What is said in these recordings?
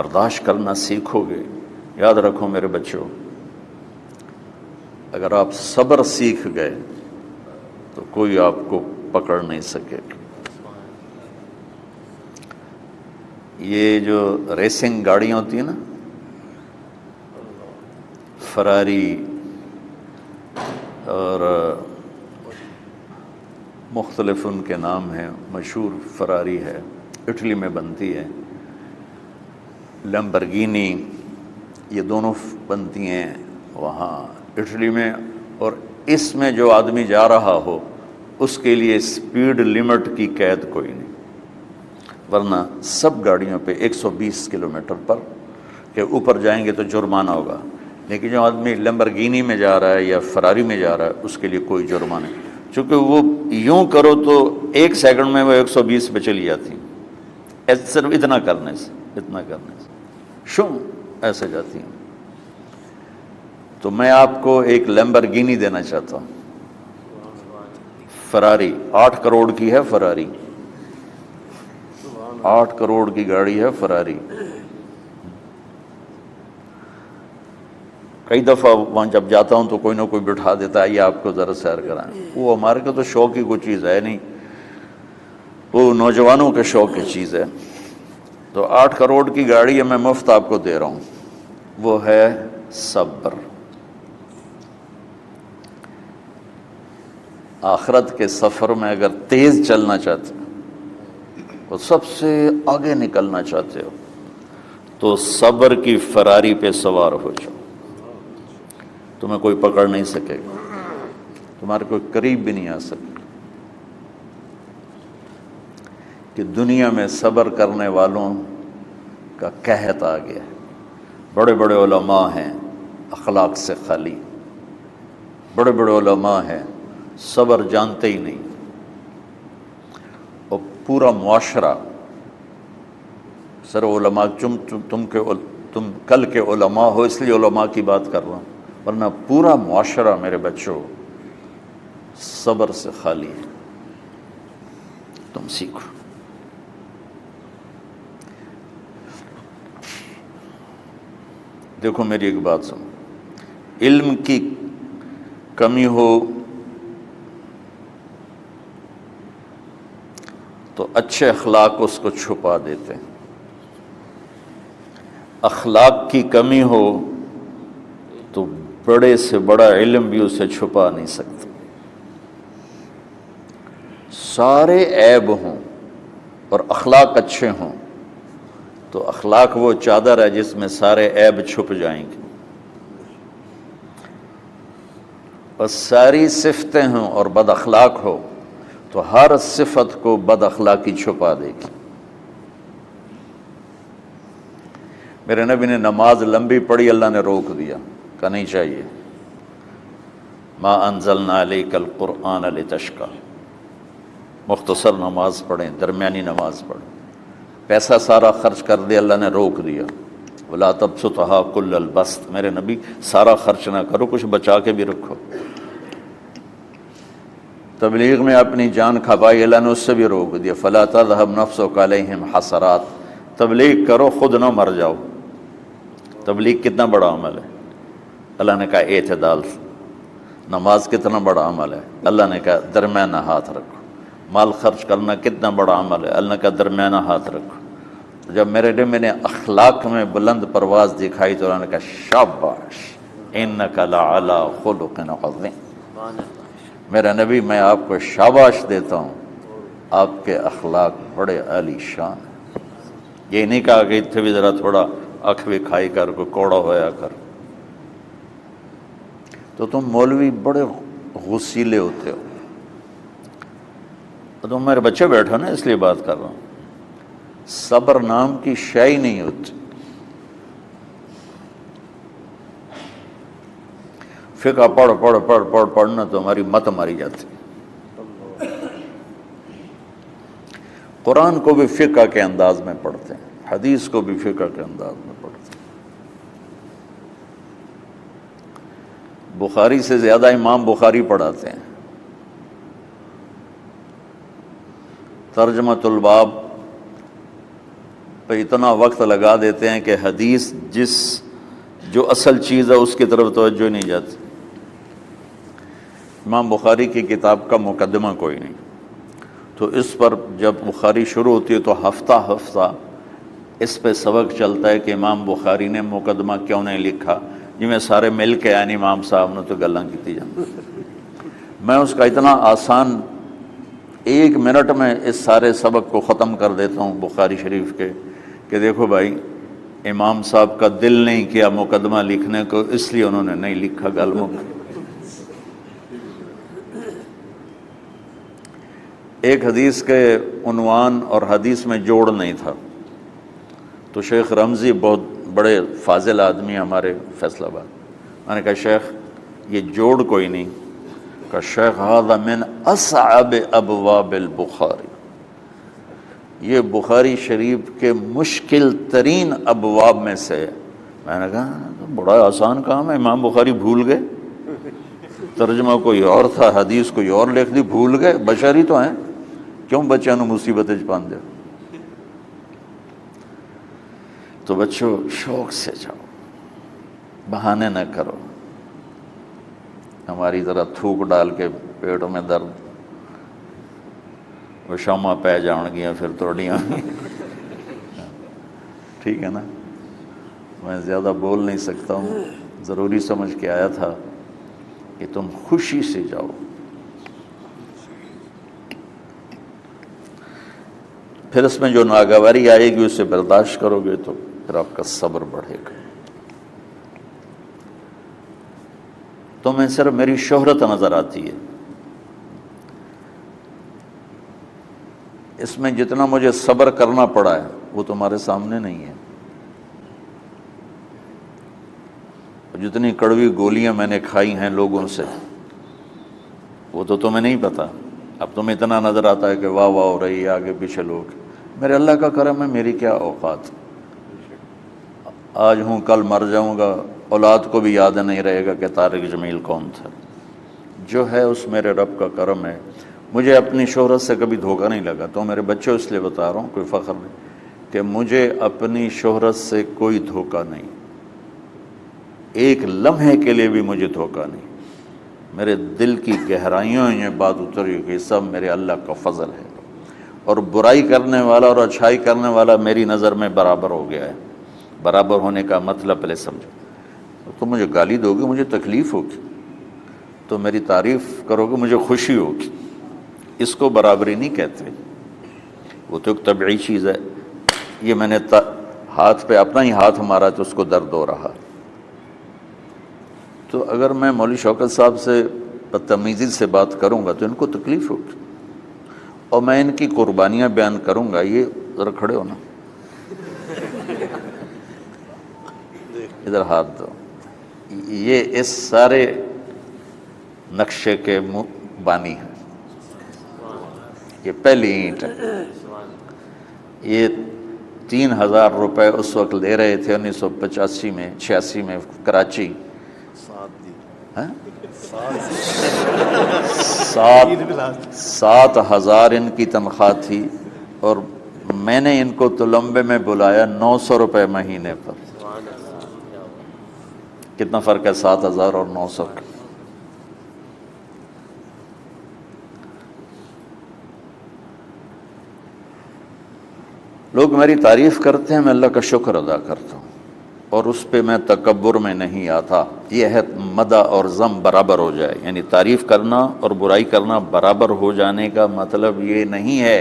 برداشت کرنا سیکھو گے، یاد رکھو میرے بچوں، اگر آپ صبر سیکھ گئے تو کوئی آپ کو پکڑ نہیں سکے گا۔ یہ جو ریسنگ گاڑیاں ہوتی ہیں نا، فراری اور مختلف ان کے نام ہیں، مشہور فراری ہے، اٹلی میں بنتی ہے، لمبرگینی، یہ دونوں بنتی ہیں وہاں اٹلی میں، اور اس میں جو آدمی جا رہا ہو اس کے لیے سپیڈ لمٹ کی قید کوئی نہیں، ورنہ سب گاڑیوں پہ 120 کلومیٹر پر کے اوپر جائیں گے تو جرمانہ ہوگا، لیکن جو آدمی لمبرگینی میں جا رہا ہے یا فراری میں جا رہا ہے اس کے لیے کوئی جرمانہ نہیں، چونکہ وہ یوں کرو تو 1 سیکنڈ میں وہ 120 پہ چلی جاتی ہیں، صرف اتنا کرنے سے شوں ایسے جاتی ہیں۔ تو میں آپ کو ایک لمبرگینی دینا چاہتا ہوں، فراری 8 کروڑ کی ہے، فراری 8 کروڑ کی گاڑی ہے فراری۔ کئی دفعہ وہاں جب جاتا ہوں تو کوئی نہ کوئی بٹھا دیتا ہے، یہ آپ کو ذرا سیر کرائیں، وہ ہمارے کو تو شوق کی کوئی چیز ہے نہیں، وہ نوجوانوں کے شوق کی چیز ہے۔ تو 8 کروڑ کی گاڑی ہے، میں مفت آپ کو دے رہا ہوں، وہ ہے صبر۔ آخرت کے سفر میں اگر تیز چلنا چاہتے ہو، سب سے آگے نکلنا چاہتے ہو، تو صبر کی فراری پہ سوار ہو جاؤ، تمہیں کوئی پکڑ نہیں سکے گا، تمہارے کوئی قریب بھی نہیں آ سکے۔ کہ دنیا میں صبر کرنے والوں کا قحط آ گیا ہے، بڑے بڑے علماء ہیں اخلاق سے خالی، بڑے بڑے علماء ہیں صبر جانتے ہی نہیں، اور پورا معاشرہ سر علماء، تم کل کے علماء ہو اس لیے علماء کی بات کر رہا ہوں، ورنہ پورا معاشرہ میرے بچوں صبر سے خالی ہے۔ تم سیکھو۔ دیکھو میری ایک بات سنو، علم کی کمی ہو تو اچھے اخلاق اس کو چھپا دیتے ہیں، اخلاق کی کمی ہو تو بڑے سے بڑا علم بھی اسے چھپا نہیں سکتا۔ سارے عیب ہوں اور اخلاق اچھے ہوں تو اخلاق وہ چادر ہے جس میں سارے عیب چھپ جائیں گے، بس ساری صفتیں ہوں اور بد اخلاق ہو تو ہر صفت کو بد اخلاقی چھپا دے گی۔ میرے نبی نے نماز لمبی پڑھی، اللہ نے روک دیا، کہا نہیں چاہیے، ما انزلنا علیک القرآن لتشقی، مختصر نماز پڑھیں، درمیانی نماز پڑھیں، پیسہ سارا خرچ کر دے، اللہ نے روک دیا، ولا تبسطها کل البسط، میرے نبی سارا خرچ نہ کرو، کچھ بچا کے بھی رکھو۔ تبلیغ میں اپنی جان کھپائی، اللہ نے اس سے بھی روک دیا، فلا تذهب نفسك علیہم حسرات، تبلیغ کرو خود نہ مر جاؤ۔ تبلیغ کتنا بڑا عمل ہے، اللہ نے کہا اعتدال۔ نماز کتنا بڑا عمل ہے، اللہ نے کہا درمیانہ ہاتھ رکھو۔ مال خرچ کرنا کتنا بڑا عمل ہے، اللہ نے کہا درمیانہ ہاتھ رکھو۔ جب میرے لیے میں نے اخلاق میں بلند پرواز دکھائی تو اللہ نے کہا شاباش انک لعلی خلق عظیم، میرا نبی میں آپ کو شاباش دیتا ہوں، آپ کے اخلاق بڑے عالی شان ہیں۔ یہ نہیں کہا کہ اتنے بھی ذرا تھوڑا اکھ بھی کھائی کر، کوئی کوڑا ہویا کر۔ تو تم مولوی بڑے غسیلے ہوتے ہو، تم میرے بچے بیٹھو نا اس لیے بات کر رہا ہوں، صبر نام کی شے ہی نہیں ہوتی۔ فقہ پڑھنا تو ہماری مت ماری جاتی۔ قرآن کو بھی فقہ کے انداز میں پڑھتے ہیں، حدیث کو بھی فقہ کے انداز میں پڑھتے ہیں۔ بخاری سے زیادہ امام بخاری پڑھاتے ہیں، ترجمۃ الباب پہ اتنا وقت لگا دیتے ہیں کہ حدیث جو اصل چیز ہے اس کی طرف توجہ نہیں جاتی۔ امام بخاری کی کتاب کا مقدمہ کوئی نہیں، تو اس پر جب بخاری شروع ہوتی ہے تو ہفتہ ہفتہ اس پہ سبق چلتا ہے کہ امام بخاری نے مقدمہ کیوں نہیں لکھا، جی میں سارے مل کے یعنی امام صاحب نے تو گلاں کیتی جاندی۔ میں اس کا اتنا آسان 1 منٹ میں اس سارے سبق کو ختم کر دیتا ہوں بخاری شریف کے، کہ دیکھو بھائی امام صاحب کا دل نہیں کیا مقدمہ لکھنے کو، اس لیے انہوں نے نہیں لکھا۔ گلموں ایک حدیث کے عنوان اور حدیث میں جوڑ نہیں تھا، تو شیخ رمزی بہت بڑے فاضل آدمی ہمارے فیصل آباد، میں نے کہا شیخ یہ جوڑ کوئی نہیں، کہا شیخ ھذا من اصعب ابواب البخاری، یہ بخاری شریف کے مشکل ترین ابواب میں سے۔ میں نے کہا بڑا آسان کام ہے، امام بخاری بھول گئے، ترجمہ کوئی اور تھا، حدیث کوئی اور لکھ دی، بھول گئے، بشر ہی تو ہیں، کیوں بچوں نو مصیبت وچ پاندے ہو؟ تو بچوں شوق سے جاؤ، بہانے نہ کرو، ہماری طرح تھوک ڈال کے پیٹ میں درد، وہ شامہ پہ جان گیا پھر توڑیاں۔ ٹھیک ہے نا، میں زیادہ بول نہیں سکتا ہوں، ضروری سمجھ کے آیا تھا کہ تم خوشی سے جاؤ۔ پھر اس میں جو ناگواری آئے گی اسے برداشت کرو گے تو پھر آپ کا صبر بڑھے گا۔ تمہیں صرف میری شہرت نظر آتی ہے، اس میں جتنا مجھے صبر کرنا پڑا ہے وہ تمہارے سامنے نہیں ہے، جتنی کڑوی گولیاں میں نے کھائی ہیں لوگوں سے وہ تو تمہیں نہیں پتا۔ اب تمہیں اتنا نظر آتا ہے کہ واہ واہ ہو رہی ہے آگے پیچھے لوگ، میرے اللہ کا کرم ہے، میری کیا اوقات، آج ہوں کل مر جاؤں گا، اولاد کو بھی یاد نہیں رہے گا کہ طارق جمیل کون تھا۔ جو ہے اس میرے رب کا کرم ہے، مجھے اپنی شہرت سے کبھی دھوکہ نہیں لگا، تو میرے بچوں اس لیے بتا رہا ہوں، کوئی فخر نہیں، کہ مجھے اپنی شہرت سے کوئی دھوکہ نہیں، ایک لمحے کے لیے بھی مجھے دھوکہ نہیں، میرے دل کی گہرائیوں میں یہ بات اتری کہ سب میرے اللہ کا فضل ہے، اور برائی کرنے والا اور اچھائی کرنے والا میری نظر میں برابر ہو گیا ہے۔ برابر ہونے کا مطلب پہلے سمجھو، تم مجھے گالی دو گے مجھے تکلیف ہوگی، تو میری تعریف کرو گے مجھے خوشی ہوگی، اس کو برابری نہیں کہتے، وہ تو ایک طبعی چیز ہے۔ یہ میں نے ہاتھ پہ اپنا ہی ہاتھ مارا تو اس کو درد ہو رہا، تو اگر میں مولوی شوکت صاحب سے بدتمیزی سے بات کروں گا تو ان کو تکلیف ہوگی، اور میں ان کی قربانیاں بیان کروں گا، یہ ذرا کھڑے ہونا، ادھر ہاتھ دو، یہ اس سارے نقشے کے بانی ہیں، یہ پہلی اینٹ ہے، یہ 3000 روپے اس وقت لے رہے تھے 1985 میں 86 میں کراچی، 7,000 ان کی تنخواہ تھی، اور میں نے ان کو تلمبے میں بلایا 900 روپے مہینے پر۔ کتنا فرق ہے 7,000 اور 900 کا؟ لوگ میری تعریف کرتے ہیں، میں اللہ کا شکر ادا کرتا ہوں، اور اس پہ میں تکبر میں نہیں آتا۔ یہ ہے مدح اور ذم برابر ہو جائے، یعنی تعریف کرنا اور برائی کرنا برابر ہو جانے کا مطلب یہ نہیں ہے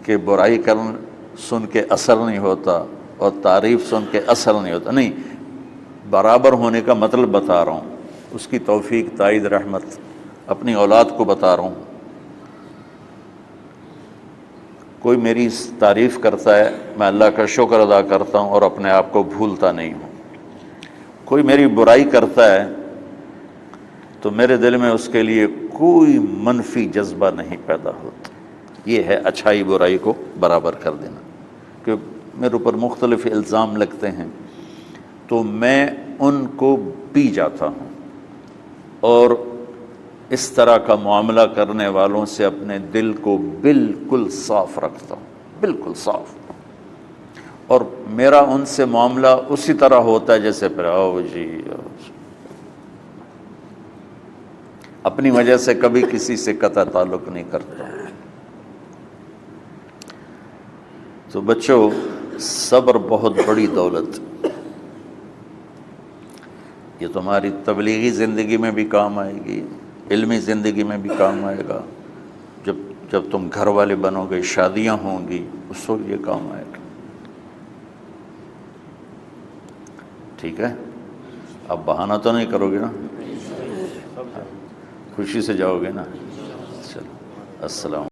کہ برائی سن کے اثر نہیں ہوتا اور تعریف سن کے اثر نہیں ہوتا، نہیں، برابر ہونے کا مطلب بتا رہا ہوں، اس کی توفیق، تائید، رحمت اپنی اولاد کو بتا رہا ہوں۔ کوئی میری تعریف کرتا ہے، میں اللہ کا شکر ادا کرتا ہوں اور اپنے آپ کو بھولتا نہیں ہوں۔ کوئی میری برائی کرتا ہے تو میرے دل میں اس کے لیے کوئی منفی جذبہ نہیں پیدا ہوتا۔ یہ ہے اچھائی برائی کو برابر کر دینا۔ کہ میرے اوپر مختلف الزام لگتے ہیں تو میں ان کو پی جاتا ہوں، اور اس طرح کا معاملہ کرنے والوں سے اپنے دل کو بالکل صاف رکھتا ہوں، بالکل صاف، اور میرا ان سے معاملہ اسی طرح ہوتا ہے جیسے پھر آؤ جی اپنی وجہ سے کبھی کسی سے قطع تعلق نہیں کرتا۔ تو بچوں، صبر بہت بڑی دولت، یہ تمہاری تبلیغی زندگی میں بھی کام آئے گی، علمی زندگی میں بھی کام آئے گا، جب تم گھر والے بنو گے، شادیاں ہوں گی، اس وقت یہ کام آئے گا۔ ٹھیک ہے، اب بہانہ تو نہیں کرو گے نا، خوشی سے جاؤ گے نا؟ چلو، السلام